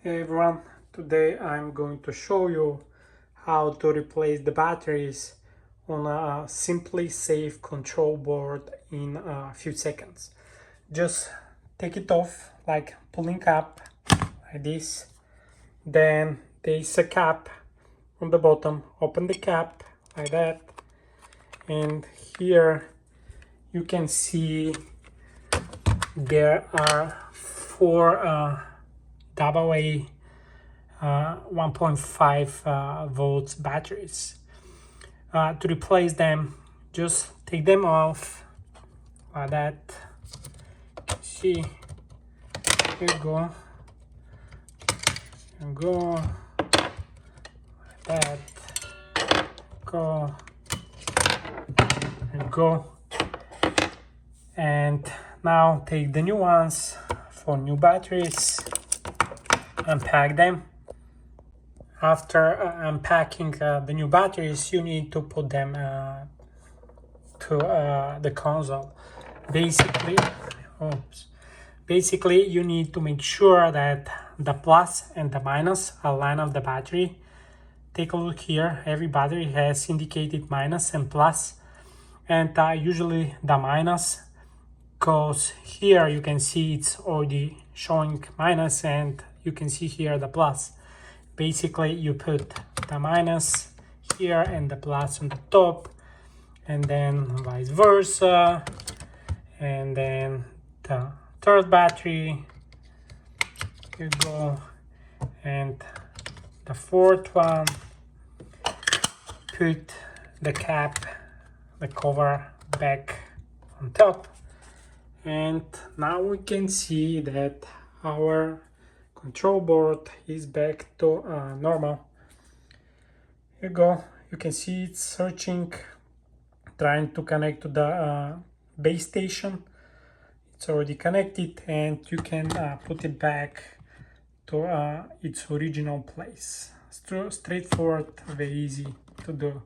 Hey everyone, today I'm going to show you how to replace the batteries on a SimpliSafe control board in a few seconds. Just take it off, like pulling up like this. Then there is a cap on the bottom. Open the cap like that, and here you can see there are four AA 1.5 volts batteries. To replace them, just take them off like that. See, here you go, and go like that, go and go. And now take the new ones for new batteries, unpack them. After unpacking the new batteries, you need to put them to the console. Basically, you need to make sure that the plus and the minus align of the battery. Take a look here. Every battery has indicated minus and plus, and usually the minus goes here. You can see it's already showing minus, and you can see here the plus. Basically, you put the minus here and the plus on the top, and then vice versa. And then the third battery, here you go, and the fourth one, put the cap, the cover back on top. And now we can see that our control board is back to normal. Here you go. You can see it's searching, trying to connect to the base station. It's already connected, and you can put it back to its original place. Straightforward, very easy to do.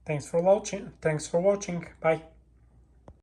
Thanks for watching. Bye.